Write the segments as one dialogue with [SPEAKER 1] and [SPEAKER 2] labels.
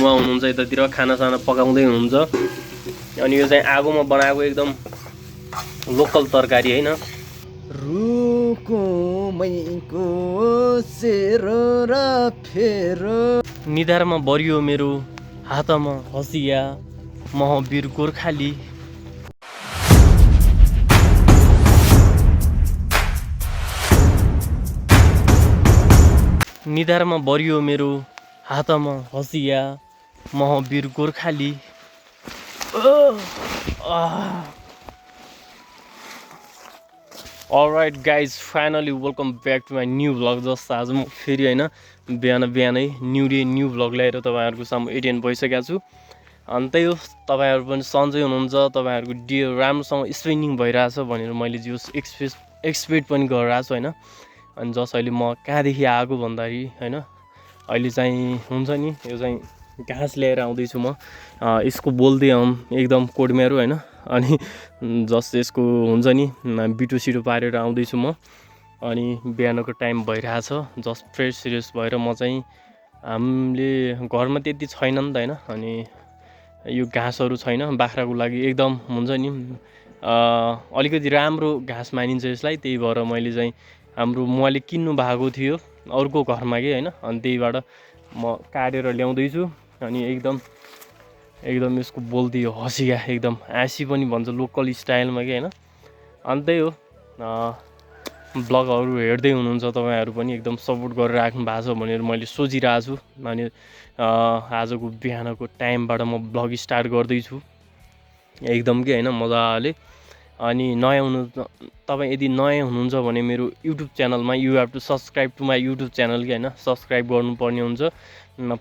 [SPEAKER 1] बुवा हुनुहुन्छ यतातिर खानासाना पकाउँदै हुनुहुन्छ। अनि यो चाहिँ आगोमा बनाएको एकदम लोकल तरकारी हैन।
[SPEAKER 2] रुको मैको सेरो र फेरो
[SPEAKER 1] निधारमा बरियो मेरो हातमा हसिया महावीर गोर्खाली। निधारमा बरियो मेरो हातमा हसिया Mahabir Gorkhali. Alright guys finally welcome back to my new vlog. जस्तो आज म फेरि होइन बिहानै न्यू डे न्यू भ्लग ल्याएर तपाईँहरूको सामु एटेन भइसकेको छु। अनि त्यही हो, तपाईँहरू पनि सन्चै हुनुहुन्छ, तपाईँहरूको डे राम्रोसँग स्पेन्डिङ भइरहेछ भनेर मैले जो एक्सपेक्ट पनि गरिरहेको छु होइन। अनि जस अहिले म कहाँदेखि आएको भन्दाखेरि होइन, अहिले चाहिँ हुन्छ नि यो चाहिँ घाँस ल्याएर आउँदैछु म। यसको बोल्दै एकदम कोडमेरो होइन। अनि जस यसको हुन्छ नि बिटो सिटो पारेर आउँदैछु म। अनि बिहानको टाइम भइरहेछ, जस्ट फ्रेस भएर म चाहिँ हामीले घरमा त्यति छैन नि त होइन। अनि यो घाँसहरू छैन बाख्राको लागि, एकदम हुन्छ नि अलिकति राम्रो घाँस मानिन्छ यसलाई। त्यही भएर मैले चाहिँ मैले किन्नु भएको थियो अर्को घरमा कि होइन। अनि त्यहीबाट म काटेर ल्याउँदैछु। अनि एकदम यसको बोल्दी हँसिया एकदम आँसी पनि भन्छ लोकल स्टाइलमा कि होइन। अनि त्यही हो, ब्लगहरू हेर्दै हुनुहुन्छ तपाईँहरू पनि एकदम सपोर्ट गरेर राख्नु भएको छ भनेर मैले सोचिरहेको छु। अनि आजको बिहानको टाइमबाट म ब्लग स्टार्ट गर्दैछु एकदम कि होइन मजाले। अनि तपाईँ यदि नयाँ हुनुहुन्छ भने मेरो युट्युब च्यानलमा you have to subscribe to my YouTube channel कि होइन, सब्सक्राइब गर्नुपर्ने हुन्छ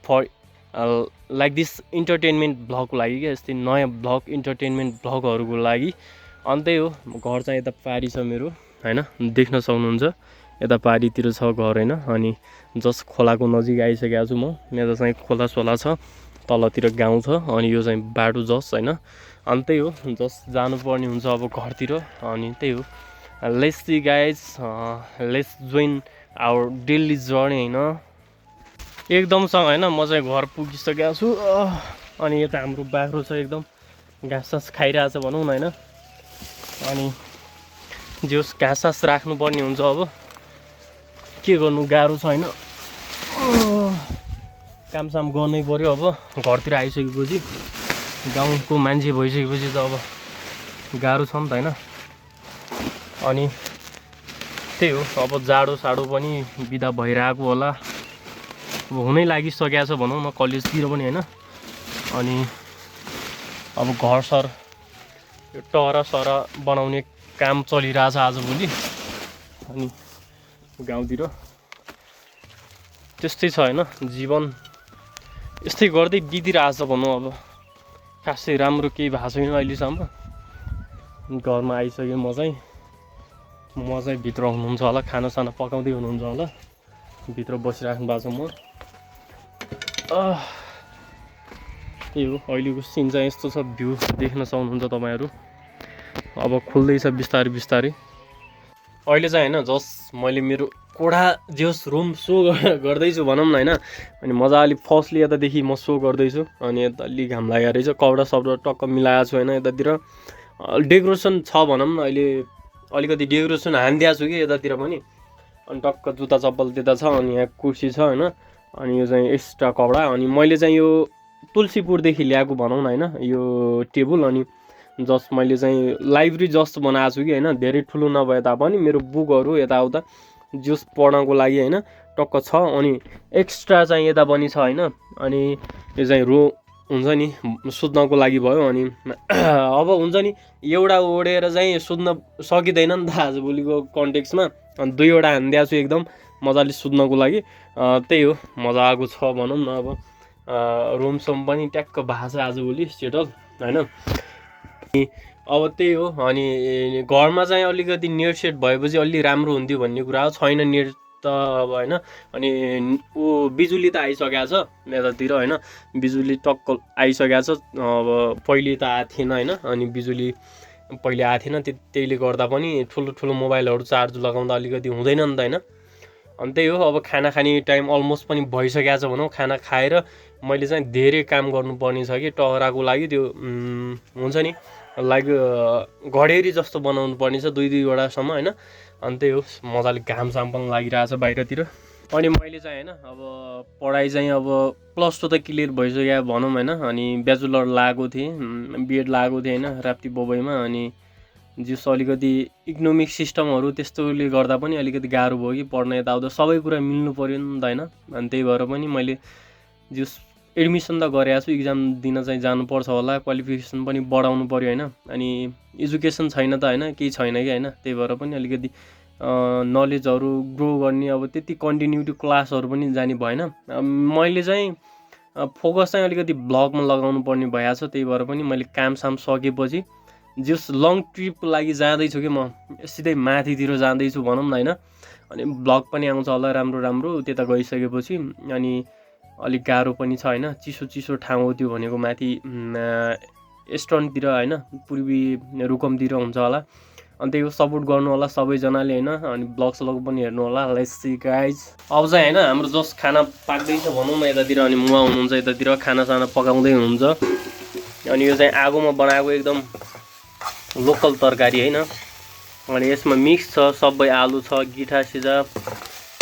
[SPEAKER 1] फर लाइक दिस इन्टरटेनमेन्ट भ्लगको लागि क्या, यस्तै नयाँ भ्लग इन्टरटेनमेन्ट भ्लगहरूको लागि। अनि त्यही हो, घर चाहिँ यता पारी छ मेरो होइन, देख्न सक्नुहुन्छ यता पारीतिर छ घर होइन। अनि जस्ट खोलाको नजिक आइसकेको छु म। यता चाहिँ खोला छ, तलतिर गाउँ छ। अनि यो चाहिँ बाटो जस्ट होइन। अनि त्यही हो, जस्ट जानुपर्ने हुन्छ अब घरतिर। अनि त्यही हो, let's see guys, let's join our daily journey होइन। एकदमसँग होइन म चाहिँ घर पुगिसकेको छु। अनि यता हाम्रो बाख्रो छ एकदम घाँस खाइरहेछ भनौँ न होइन। अनि जोस् घाँस राख्नुपर्ने हुन्छ, अब के गर्नु गाह्रो छ होइन, कामसाम गर्नै पऱ्यो। अब घरतिर आइसकेपछि गाउँको मान्छे भइसकेपछि त अब गाह्रो छ नि त होइन। अनि त्यही हो, अब जाडो साडो पनि बिदा भइरहेको होला, अब हुनै लागिसकेको छ भनौँ न कलेजतिर पनि होइन। अनि अब घर यो टहरा बनाउने काम चलिरहेछ आजभोलि। अनि गाउँतिर त्यस्तै छ होइन, जीवन यस्तै गर्दै बितिरहेछ भनौँ। अब खासै राम्रो केही भएको छैन अहिलेसम्म। घरमा आइसकेँ म चाहिँ भित्र हुनुहुन्छ होला, खानासाना पकाउँदै हुनुहुन्छ होला, भित्र बसिराख्नु भएको छ म। त्यही हो, अहिलेको सिन चाहिँ यस्तो छ, भ्यू देख्न सक्नुहुन्छ तपाईँहरू। अब खुल्दैछ बिस्तारै। अहिले चाहिँ होइन जस्ट मैले मेरो कोठा जोस् रुम सो गर्दैछु भनौँ न होइन। अनि मजाले फर्स्टली यतादेखि म सो गर्दैछु। अनि यता अलिक घाम लागेको रहेछ, कपडा सपडा टक्क मिलाएको छु होइन। यतातिर डेकोरेसन छ भनौँ न, अहिले अलिकति डेकोरेसन हानिदिएको छु कि यतातिर पनि। अनि टक्क जुत्ता चप्पल त्यता छ, अनि यहाँ कुर्सी छ होइन। अनि यो चाहिँ एक्स्ट्रा कपडा। अनि मैले चाहिँ यो तुलसीपुरदेखि ल्याएको भनौँ न होइन यो टेबल। अनि जस्ट मैले चाहिँ लाइब्रेरी जस्ट बनाएको छु कि होइन, धेरै ठुलो नभए तापनि मेरो बुकहरू यताउता जस पढ्नको लागि होइन टक्क छ। अनि एक्स्ट्रा चाहिँ यता पनि छ होइन। अनि यो चाहिँ हुन्छ नि सुत्नको लागि भयो। अनि अब हुन्छ नि एउटा ओढेर चाहिँ सुत्न सकिँदैन नि त आजभोलिको कन्टेक्समा। अनि दुईवटा हानिदिएको छु एकदम मजाले सुत्नको लागि। त्यही हो, मजाको छ भनौँ न। अब रुमसम पनि ट्याक्क भएको छ आजभोलि सेटल होइन। अब त्यही हो, अनि घरमा चाहिँ अलिकति नेट सेट भएपछि अलि राम्रो हुन्थ्यो भन्ने कुरा हो। छैन नेट त अब होइन। अनि बिजुली त आइसकेको छ यतातिर होइन, बिजुली टक्क आइसकेको छ। अब पहिले त आएको थिएन होइन। अनि बिजुली पहिले आएको थिएन, त्यहीले गर्दा पनि ठुलो मोबाइलहरू चार्ज लगाउँदा अलिकति हुँदैन नि त होइन। अनि त्यही हो, अब खाना खाने टाइम अलमोस्ट पनि भइसकेको छ भनौँ। खाना खाएर मैले चाहिँ धेरै काम गर्नुपर्ने छ कि टहराको लागि त्यो हुन्छ नि लाइक घडेरी जस्तो बनाउनु पर्ने छ 2-2वटासम्म होइन। अनि त्यही हो मजाले घामसाम पनि लागिरहेछ बाहिरतिर। अनि मैले चाहिँ होइन अब पढाइ चाहिँ अब +2 त क्लियर भइसक्यो भनौँ होइन। अनि ब्याचलर लागेको थिएँ, बिएड लागेको थिएँ होइन राप्ती बबैमा। अनि जस अलिकति इकोनोमिक सिस्टमहरू त्यस्तोले गर्दा पनि अलिकति गाह्रो भयो कि पढ्न यताउता सबै कुरा मिल्नु पऱ्यो नि त होइन। अनि त्यही भएर पनि मैले जस एडमिसन त गरेको छु, इक्जाम दिन चाहिँ जानुपर्छ होला, क्वालिफिकेसन पनि बढाउनु पऱ्यो होइन। अनि एजुकेसन छैन त होइन, केही छैन कि होइन। त्यही भएर पनि अलिकति नलेजहरू ग्रो गर्ने अब त्यति कन्टिन्युटी क्लासहरू पनि जाने भएन। मैले चाहिँ फोकस चाहिँ अलिकति ब्लगमा लगाउनु पर्ने भइहाल्छ। त्यही भएर पनि मैले कामसाम सकेपछि जस लङ ट्रिपको लागि जाँदैछु कि म सिधै माथितिर जाँदैछु भनौँ न होइन। अनि ब्लग पनि आउँछ होला राम्रो राम्रो त्यता गइसकेपछि। अनि अलिक गाह्रो पनि छ होइन, चिसो चिसो ठाउँ हो त्यो भनेको माथि इस्टर्नतिर होइन, पूर्वी रुकुमतिर हुन्छ होला। अनि त्यही हो सपोर्ट गर्नु होला सबैजनाले होइन। अनि ब्लग स्लग पनि हेर्नु होला। Let's see guys. अब चाहिँ होइन हाम्रो जस खाना पाक्दैछ भनौँ न यतातिर। अनि मुवा हुनुहुन्छ यतातिर खानासाना पकाउँदै हुनुहुन्छ। अनि यो चाहिँ आगोमा बनाएको एकदम लोकल तरकारी होइन। अनि यसमा मिक्स छ सबै, आलु छ, गिठा सिजा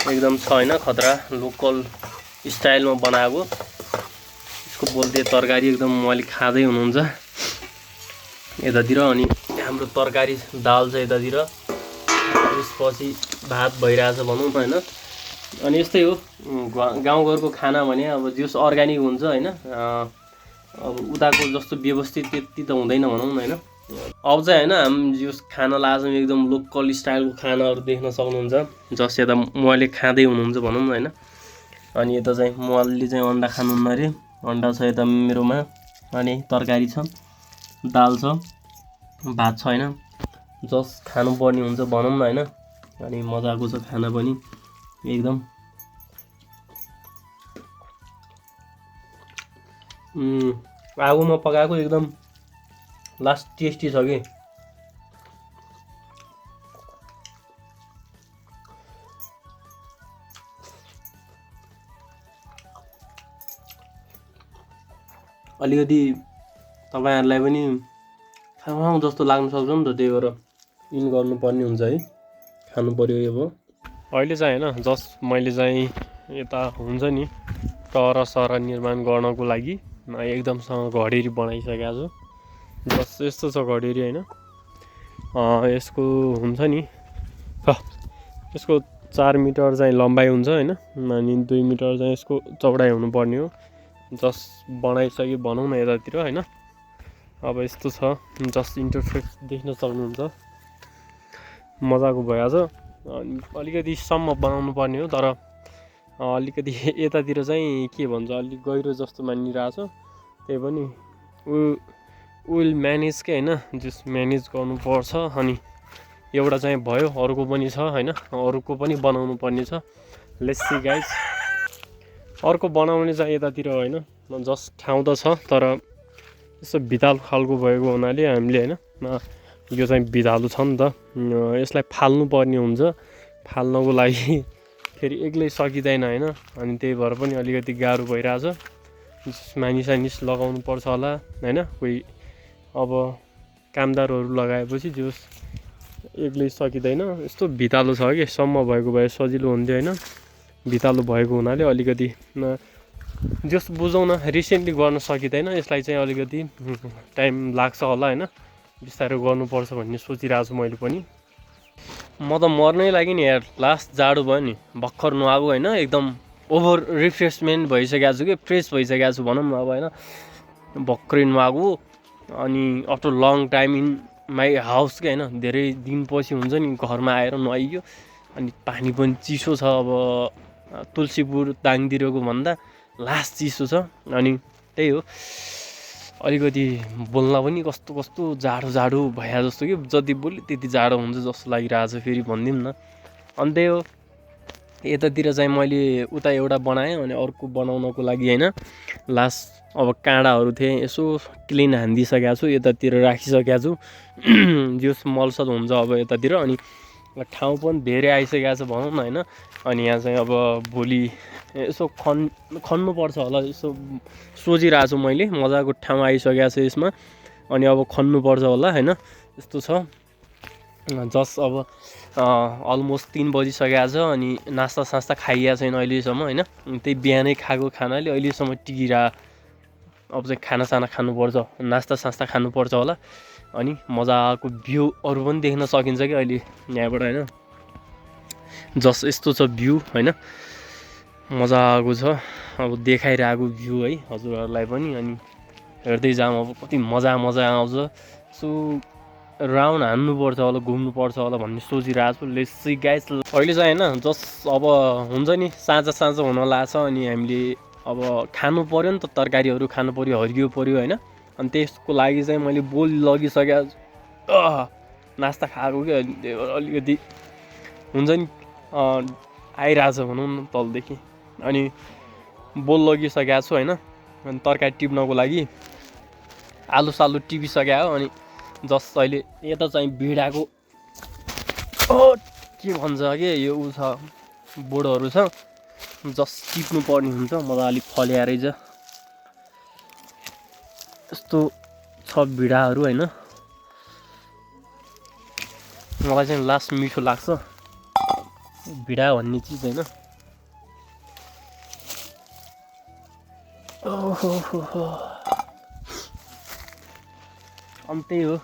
[SPEAKER 1] एकदम छ होइन, खतरा लोकल स्टाइलमा बनाएको। यसको बोल्दै तरकारी एकदम उहाँले खाँदै हुनुहुन्छ यतातिर। अनि हाम्रो तरकारी दाल छ यतातिर, त्यसपछि भात भइरहेछ भनौँ न होइन। अनि यस्तै हो गाउँघरको खाना भने अब जस अर्ग्यानिक हुन्छ होइन। अब उताको जस्तो व्यवस्थित त्यति त हुँदैन भनौँ न होइन। अब चाहिँ होइन हामी जस खानालाई आज एकदम लोकल स्टाइलको खानाहरू देख्न सक्नुहुन्छ। जस यता उहाँले खाँदै हुनुहुन्छ भनौँ न होइन। अनि यता चाहिँ उहाँले चाहिँ अन्डा खानुहुन्न अरे, अन्डा छ यता मेरोमा। अनि तरकारी छ, दाल छ, भात छ होइन। जस खानुपर्ने हुन्छ भनौँ न होइन। अनि मजाको छ खाना पनि एकदम। आगोमा पकाएको एकदम लास्ट टेस्टी छ कि। अलिकति तपाईँहरूलाई पनि खाउँ जस्तो लाग्न सक्छ नि त, त्यही भएर इन गर्नुपर्ने हुन्छ है, खानु पऱ्यो यो अब। अहिले चाहिँ होइन जस्ट मैले चाहिँ यता हुन्छ नि टहरा सहरा निर्माण गर्नको लागि एकदमसँग घडेरी बनाइसकेको छु। जस यस्तो छ घडेरी होइन। यसको हुन्छ नि यसको 4 मिटर चाहिँ लम्बाइ हुन्छ होइन। अनि 2 मिटर चाहिँ यसको चौडाइ हुनुपर्ने हो। जस बनाइसक्यो भनौँ न यतातिर होइन। अब यस्तो छ जस्ट इन्टरफेस देख्न सक्नुहुन्छ, मजाको भइहाल्छ। अनि अलिकति सम्म बनाउनु पर्ने हो, तर अलिकति यतातिर चाहिँ के भन्छ अलिक गहिरो जस्तो मानिरहेछ। त्यही पनि विल म्यानेज के होइन, जस म्यानेज गर्नुपर्छ। अनि एउटा चाहिँ भयो, अर्को पनि छ होइन, अर्को पनि बनाउनु पर्ने छ। Let's see guys. अर्को बनाउने चाहिँ यतातिर होइन, जस्ट ठाउँ त छ तर यसो भिताल खालको भएको हुनाले हामीले होइन यो चाहिँ भितालु छ नि त, यसलाई फाल्नु पर्ने हुन्छ। फाल्नको लागि फेरि एक्लै सकिँदैन होइन। अनि त्यही भएर पनि अलिकति गाह्रो भइरहेछ। मानिस लगाउनु पर्छ होला होइन, कोही अब कामदारहरू लगाएपछि जस एक्लै सकिँदैन। यस्तो भितालो छ कि सम्म भएको भए सजिलो हुन्थ्यो होइन। भितालो भएको हुनाले अलिकति जस बुझौँ न, रिसेन्टली गर्न सकिँदैन यसलाई चाहिँ अलिकति टाइम लाग्छ होला होइन। बिस्तारै गर्नुपर्छ भन्ने सोचिरहेको छु मैले पनि। म त मर्नै लागि नि यार, लास्ट जाडो भयो नि भर्खर नुहाएको होइन। एकदम ओभर रिफ्रेसमेन्ट भइसकेको छु कि, फ्रेस भइसकेको छु भनौँ न अब होइन। भर्खरै नुहाएको अनि after long time in my house के होइन, धेरै दिनपछि हुन्छ नि घरमा आएर नुहाइयो। अनि पानी पनि चिसो छ, अब तुलसीपुर दाङतिरको भन्दा लास्ट चिसो छ। अनि त्यही हो अलिकति बोल्न पनि कस्तो कस्तो जाडो जाडो भए जस्तो कि, जति बोल्यो त्यति जाडो हुन्छ जस्तो लागिरहेछ फेरि भनिदिउँ न। अनि त्यही हो यतातिर चाहिँ मैले उता एउटा बनाएँ अनि अर्को बनाउनको लागि होइन। लास्ट अब काँडाहरू थिएँ यसो क्लिन हानिदिइसकेको छु, यतातिर राखिसकेको छु। जस मलसल हुन्छ अब यतातिर। अनि ठाउँ पनि धेरै आइसकेको छ भनौँ न होइन। अनि यहाँ चाहिँ अब भोलि यसो खन्नुपर्छ होला, यसो सोचिरहेको छु मैले। मजाको ठाउँ आइसकेको छ यसमा, अनि अब खन्नुपर्छ होला होइन, यस्तो छ। जस्ट अब अलमोस्ट 3 बजिसकेको छ, अनि नास्ता सास्ता खाइएको छैन अहिलेसम्म होइन। त्यही बिहानै खाएको खानाले अहिलेसम्म टिकिरह। अब चाहिँ खानासाना खानुपर्छ, नास्ता सास्ता खानुपर्छ होला। अनि मजाको भ्यूहरू पनि देख्न सकिन्छ कि अहिले यहाँबाट होइन। जस्ट यस्तो छ भ्यू होइन, मजाको छ। अब देखाइरहेको भ्यू है हजुरहरूलाई पनि, अनि हेर्दै जाउँ अब कति मजा आउँछ। सो राउन्ड हान्नुपर्छ होला, घुम्नुपर्छ होला भन्ने सोचिरहेको छु। Let's see guys. अहिले चाहिँ होइन जस्ट अब हुन्छ नि साँझ हुन लाग्छ, अनि हामीले अब खानु पऱ्यो नि त, तरकारीहरू खानु पऱ्यो, हरियो पऱ्यो होइन। अनि त्यसको लागि चाहिँ मैले बोल लगिसकेको नास्ता खाएको कि अलिकति हुन्छ नि आइरहेछ भनौँ न तलदेखि। अनि बोल लगिसकेको छु होइन। अनि तरकारी टिप्नको लागि आलु सालु टिपिसक्यो हो। अनि जस्ट अहिले यता चाहिँ भिडाको के भन्छ कि यो ऊ छ, बोर्डहरू छ, जस्ट टिप्नु पर्ने हुन्छ। मजाले फल्या रहेछ यस्तो छ भिडाहरू होइन। मलाई चाहिँ लास्ट मिठो लाग्छ भिडा भन्ने चिज होइन। ओहो अनि त्यही हो,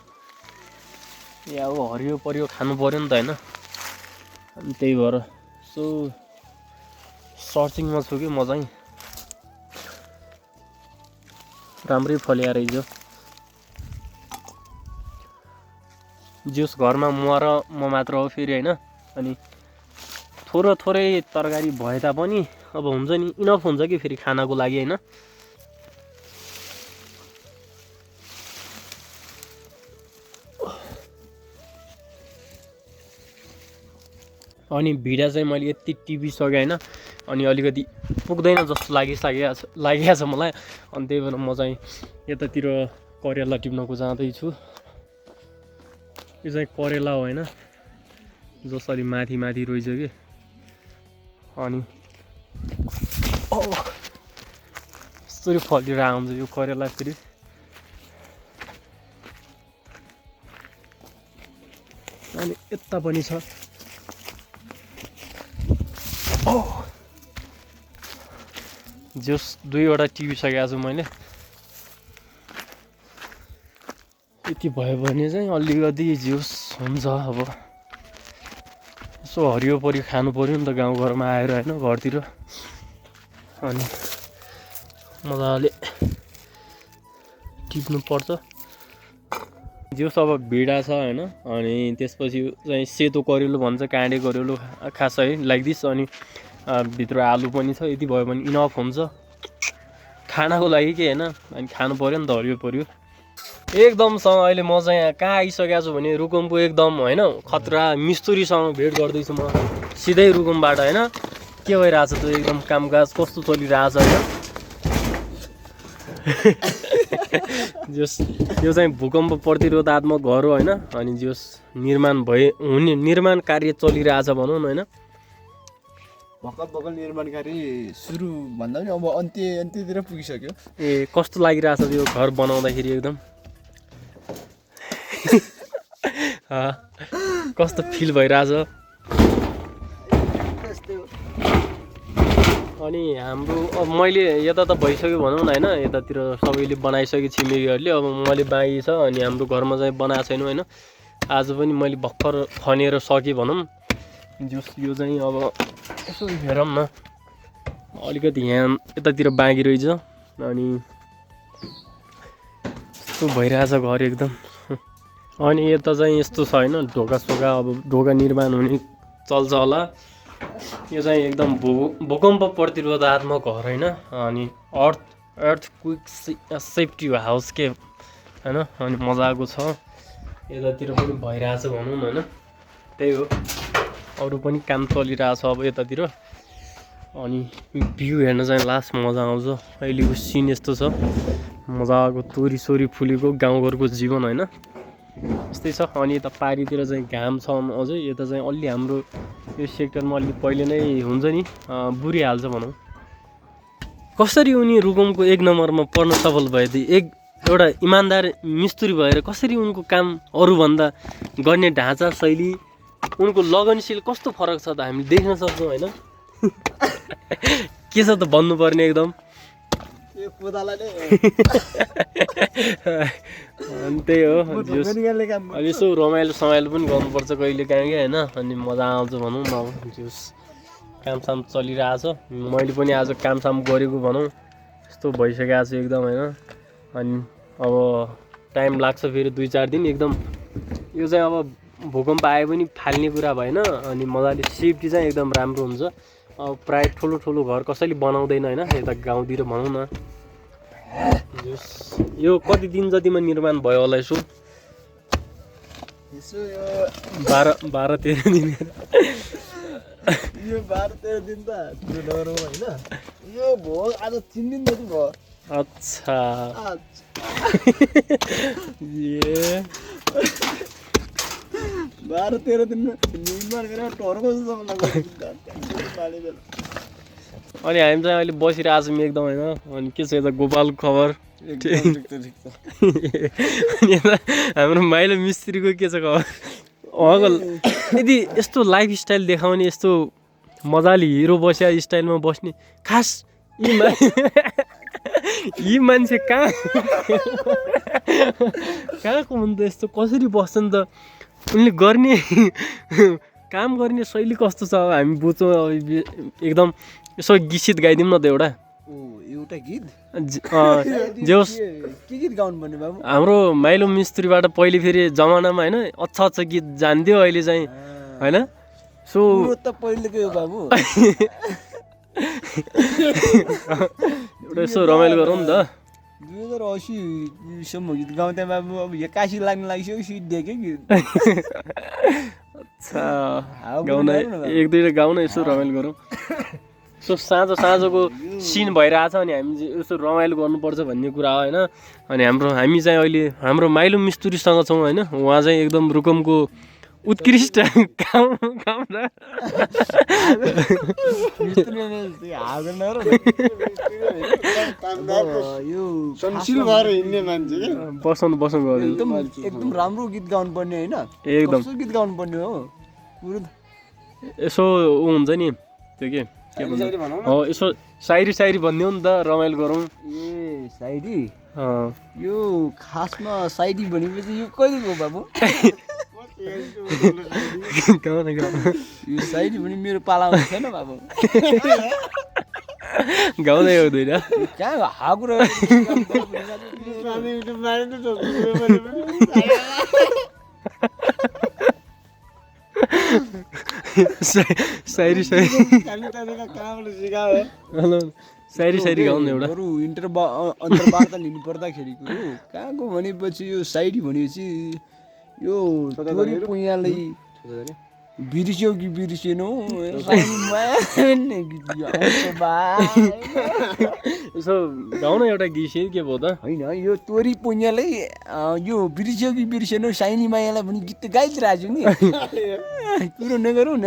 [SPEAKER 1] या अब हरियो परियो खानु पऱ्यो नि त होइन। अनि त्यही भएर सो सर्चिङमा छु कि म चाहिँ। राम्रै फल्या रहेछ। जस घरमा म मात्र हो फेरि होइन। अनि थोरै तरकारी भए तापनि अब हुन्छ नि इनफ हुन्छ कि फेरि खानाको लागि होइन। अनि भिडा चाहिँ मैले यति टिपिसकेँ होइन। अनि अलिकति पुग्दैन जस्तो लागिरहेको छ मलाई। अनि त्यही भएर म चाहिँ यतातिर करेला टिप्नको जाँदैछु। यो चाहिँ करेला हो होइन, जसरी माथि रहेछ कि। अनि यस्तरी फलेर आउँछ यो करेला फेरि। अनि यता पनि छ। जस 2वटा टिपिसकेको छु मैले। यति भयो भने चाहिँ अलिकति जुस हुन्छ। अब यसो हरियो परियो खानु पऱ्यो नि त गाउँघरमा आएर होइन, घरतिर। अनि मजाले टिप्नु पर्छ। जुस अब भिडा छ होइन। अनि त्यसपछि चाहिँ सेतो करेलो भन्छ, काँडे करेलो खास है लाइक दिस। अनि भित्र आलु पनि छ। यति भयो भने इनफ हुन्छ खानाको लागि के होइन। अनि खानु पऱ्यो नि त हरियो परियो एकदमसँग। अहिले म चाहिँ यहाँ कहाँ आइसकेको छु भने रुकुमको एकदम होइन खतरा मिस्त्रीसँग भेट गर्दैछु म सिधै रुकुमबाट होइन। के भइरहेछ त एकदम कामकाज कस्तो चलिरहेछ होइन। जस यो चाहिँ भूकम्प प्रतिरोधात्मक घर हो होइन। अनि जस निर्माण कार्य चलिरहेछ भनौँ न होइन।
[SPEAKER 2] भर्खर निर्माण कार्य सुरु भन्दा पनि अब अन्त्यतिर पुगिसक्यो।
[SPEAKER 1] ए कस्तो लागिरहेछ यो घर बनाउँदाखेरि एकदम कस्तो फिल भइरहेछ। अनि हाम्रो अब मैले यता त भइसक्यो भनौँ न होइन। यतातिर सबैले बनाइसक्यो छिमेकीहरूले। अब मैले बाँकी छ। अनि हाम्रो घरमा चाहिँ बनाएको छैन होइन। आज पनि मैले भर्खर खनेर सकेँ भनौँ। जस यो चाहिँ अब यसो हेरौँ न, अलिकति यहाँ यतातिर बाँकी रहेछ। अनि यस्तो भइरहेछ घर एकदम। अनि यता चाहिँ यस्तो छ होइन, ढोका सोका अब ढोका निर्माण हुने चल्छ होला। यो चाहिँ एकदम भूकम्प प्रतिरोधात्मक घर होइन। अनि अर्थ क्विक सेफ्टी हाउस के होइन। अनि मजाको छ। यतातिर पनि भइरहेछ भनौँ न होइन। त्यही हो, अरू पनि काम चलिरहेछ अब यतातिर। अनि भ्यू हेर्न चाहिँ लास्ट मजा आउँछ। अहिलेको सिन यस्तो छ, मजाको तोरी सोरी फुलेको गाउँघरको जीवन होइन। यस्तै छ। अनि यता पारीतिर चाहिँ घाम छ अझै, यता चाहिँ अलि हाम्रो यो सेक्टरमा अलि पहिले नै हुन्छ नि बुरिहाल्छ भनौँ। कसरी उनी रुकुमको 1 नम्बरमा पढ्न सफल भए त एउटा इमान्दार मिस्त्री भएर कसरी उनको काम अरूभन्दा गर्ने ढाँचा शैली उनको लगनशील कस्तो फरक छ त हामीले देख्न सक्छौँ होइन। के छ त भन्नुपर्ने एकदम अनि त्यही हो। अलि यसो रमाइलो समाइलो पनि गर्नुपर्छ कहिले काहीँ क्या होइन, अनि मजा आउँछ भनौँ न। अब जुस कामसाम चलिरहेछ, मैले पनि आज कामसाम गरेको भनौँ यस्तो भइसकेको छु एकदम होइन। अनि अब टाइम लाग्छ फेरि 2-4 दिन एकदम। यो चाहिँ अब भूकम्प आए पनि फाल्ने कुरा भएन, अनि मजाले सेफ्टी चाहिँ एकदम राम्रो हुन्छ। अब प्रायः ठुलो ठुलो घर कसैले बनाउँदैन होइन यता गाउँतिर भनौँ न। यो कति दिन जतिमा निर्माण भयो होला यसो? 12-13 दिन।
[SPEAKER 2] यो 12-13 दिन त होइन, यो भयो आज 3 दिन जति भयो।
[SPEAKER 1] अच्छा ए
[SPEAKER 2] 12-13 दिनमा निर्माण गरेर टर्को जस्तो लाग्यो।
[SPEAKER 1] अनि हामी चाहिँ अहिले बसिरहेको छौँ एकदम होइन। अनि के छ यता गोपालको खबर? अनि यता हाम्रो माइलो मिस्त्रीको के छ खबर? उहाँको यदि यस्तो लाइफ स्टाइल देखाउने, यस्तो मजाले हिरो बस्या स्टाइलमा बस्ने खास यी मान्छे कहाँको हुन् त? यस्तो कसरी बस्छन् त? उनले गर्ने काम गर्ने शैली कस्तो छ हामी बुझ्छौँ एकदम। यसो गीत गाइदिउँ न त एउटा।
[SPEAKER 2] एउटा गीत
[SPEAKER 1] जे होस्
[SPEAKER 2] के गीत गाउनु पर्ने बाबु?
[SPEAKER 1] हाम्रो माइलो मिस्त्रीबाट पहिले फेरि जमानामा होइन अच्छा गीत जान्थ्यो, अहिले चाहिँ होइन। सो
[SPEAKER 2] त पहिलेको हो बाबु।
[SPEAKER 1] एउटा यसो रमाइलो गरौँ नि त।
[SPEAKER 2] 2080 सम्म गीत गाउँथे बाबु, अब 81 लाग्न लागिसक्यो सिट दियो गीत।
[SPEAKER 1] अच्छा गाउन 1-2 गाउन यसो रमाइलो गरौँ। सो साँझको सिन भइरहेछ, अनि हामी चाहिँ यसो रमाइलो गर्नुपर्छ भन्ने कुरा हो होइन। अनि हामी चाहिँ अहिले हाम्रो माइलो मिस्त्रीसँग छौँ होइन। उहाँ चाहिँ एकदम रुकुमको उत्कृष्ट काम बसाउनु
[SPEAKER 2] एकदम राम्रो गीत गाउनु पर्ने होइन,
[SPEAKER 1] एकदम
[SPEAKER 2] गीत गाउनु पर्ने हो।
[SPEAKER 1] यसो ऊ हुन्छ नि त्यो के भन्छ हो, यसो सायरी भनिदिउँ नि त, रमाइलो गरौँ।
[SPEAKER 2] ए सायरी? यो खासमा सायरी भनेपछि यो कहिलेको बाबु? यो सायरी भने मेरो पालामा छैन बाबु।
[SPEAKER 1] गाउँदै हुँदैन
[SPEAKER 2] कहाँ हाकुरो
[SPEAKER 1] सायरी गाउनु एउटा।
[SPEAKER 2] अरू अन्तर्वार्ता लिनु पर्दाखेरिको कहाँको भनेपछि यो सायरी भनेपछि यो पुइयालाई बिर्स्यौ कि बिर्सेनौ
[SPEAKER 1] यसो गाउन एउटा गीत के भयो त?
[SPEAKER 2] होइन यो तोरी पुइयालाई यो बिर्स्यौ कि बिर्सेनौ साइनी मायालाई भने गीत त गाइदिरहेको छु नि। कुरो नगरौँ न,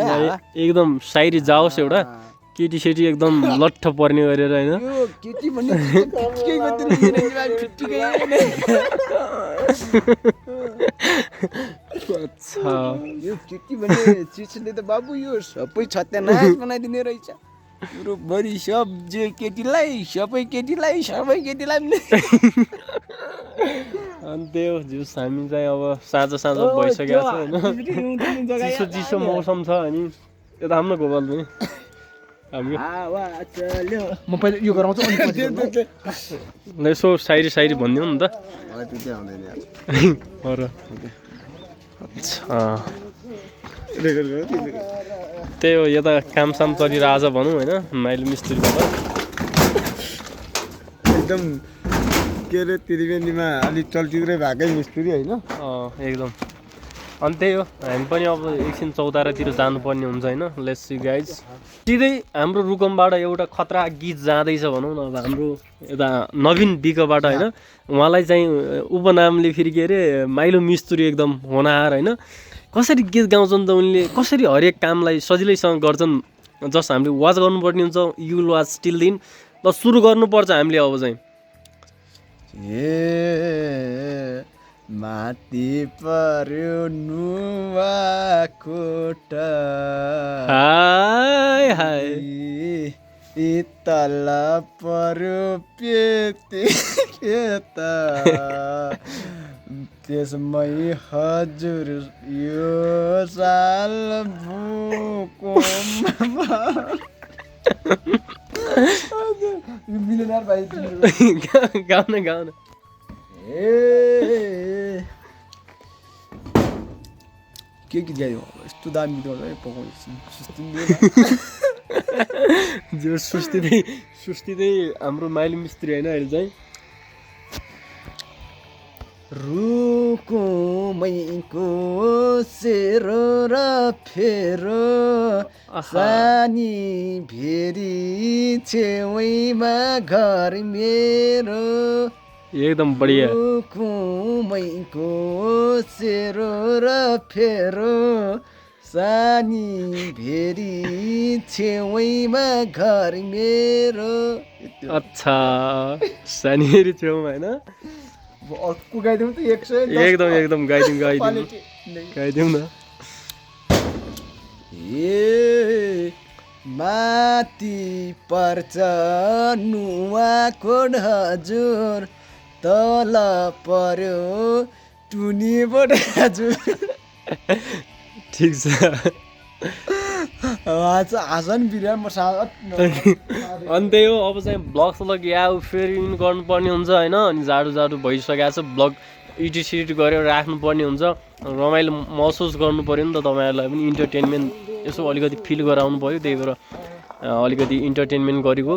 [SPEAKER 1] एकदम सायरी जाओस् एउटा। केटी सेटी एकदम लट्ठ पर्ने गरेर होइन।
[SPEAKER 2] केटी भन्ने
[SPEAKER 1] अच्छा
[SPEAKER 2] यो केटी भन्ने चिजले त बाबु यो सबै छत्यानाश बनाइदिने रहेछ। कुरो बढी सब जे केटीलाई सबै केटीलाई
[SPEAKER 1] अनि त्यो जुस हामी चाहिँ अब साँझ भइसकेको छ होइन। चिसो मौसम छ। अनि यता हाम्रो गोपाल पनि
[SPEAKER 2] म पहिला यो गराउँछु
[SPEAKER 1] यसो सायरी भनिदिउँ नि त। त्यही हो, यता कामसाम चलिरहेछ भनौँ होइन माइलो मिस्त्रीबाट।
[SPEAKER 2] एकदम के अरे त्रिवेणीमा अलिक चलचित्रै भएकै मिस्त्री होइन।
[SPEAKER 1] एकदम अनि त्यही हो हामी पनि अब एकछिन चौतारातिर जानुपर्ने हुन्छ होइन लेट्स सी गाइज सिधै हाम्रो रुकुमबाट एउटा खतरा गीत जाँदैछ भनौँ न अब हाम्रो यता नवीन बिकबाट होइन उहाँलाई चाहिँ उपनामले फेरि के अरे माइलो मिस्तुरी एकदम होनाहार होइन कसरी गीत गाउँछन् त उनले कसरी हरेक कामलाई सजिलैसँग गर्छन् जस्ट हामीले वाच गर्नुपर्ने हुन्छ यु विल वाच टिल दिन ल सुरु गर्नुपर्छ हामीले अब चाहिँ
[SPEAKER 2] ए माथि पर्यो नुवाकोट
[SPEAKER 1] हाय हाय
[SPEAKER 2] तल पर्यो पेते खेता त्यसमै हजुर यो साल भूकम्पमा मिलेनर भाइ
[SPEAKER 1] गाउन गाउन
[SPEAKER 2] ए के गीत गायो यस्तो दामी गीत गाउँछ पकाउँछ
[SPEAKER 1] जो सुस्तिँदै हाम्रो माइली मिस्त्री होइन अहिले चाहिँ
[SPEAKER 2] रुकुमैको सेरो र फेरो सानी भेरी छेउमा घर मेरो
[SPEAKER 1] एकदम बढिया
[SPEAKER 2] रुकुमैको सेरो र फेरो सानी भेरी छेउमा घर मेरो
[SPEAKER 1] अच्छा सानीहरू छेउमा होइन
[SPEAKER 2] अर्को गाइदिउँ त 100
[SPEAKER 1] एकदम गाइदिउँ न
[SPEAKER 2] ए माथि पर्छ नुवाकोट हजुर तल पर्यो टुनीबाट हजुर
[SPEAKER 1] ठिक छ
[SPEAKER 2] आसन बिरा म
[SPEAKER 1] अनि त्यही हो अब चाहिँ ब्लग सलग या फेरि गर्नुपर्ने हुन्छ होइन अनि झाडु भइसकेको छ ब्लग एडिट गरेर राख्नुपर्ने हुन्छ रमाइलो महसुस गर्नु पऱ्यो नि त तपाईँहरूलाई पनि इन्टरटेनमेन्ट यसो अलिकति फिल गराउनु पऱ्यो त्यही भएर अलिकति इन्टरटेनमेन्ट गरेको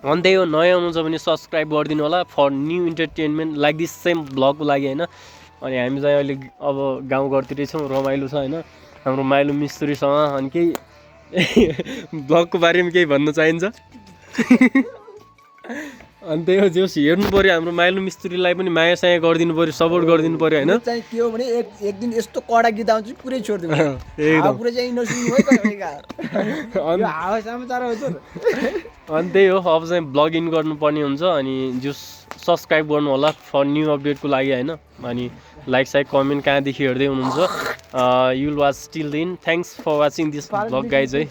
[SPEAKER 1] अनि त्यही हो नयाँ हुनुहुन्छ भने सब्सक्राइब गरिदिनु होला for new entertainment like this same ब्लगको लागि होइन अनि हामी चाहिँ अहिले अब गाउँघरतिरै छौँ रमाइलो छ होइन हाम्रो माइलो मिस्त्रीसँग अनि केही ब्लगको बारेमा केही भन्न चाहिन्छ अनि त्यही हो जेस हेर्नु पऱ्यो हाम्रो माइलो मिस्त्रीलाई पनि माया साया गरिदिनु पऱ्यो सपोर्ट गरिदिनु पऱ्यो होइन
[SPEAKER 2] चाहिँ के हो भने एक दिन यस्तो कडा गीत आउँछ पुरै छोडिदिनु पुरै चाहिँ नसुन्नु है
[SPEAKER 1] अनि त्यही हो अब चाहिँ ब्लग इन गर्नुपर्ने हुन्छ अनि जो सब्सक्राइब गर्नु होला फर न्यू अपडेटको लागि होइन अनि लाइक साइक कमेन्ट कहाँदेखि हेर्दै हुनुहुन्छ you will watch till then thanks for watching this vlog guys है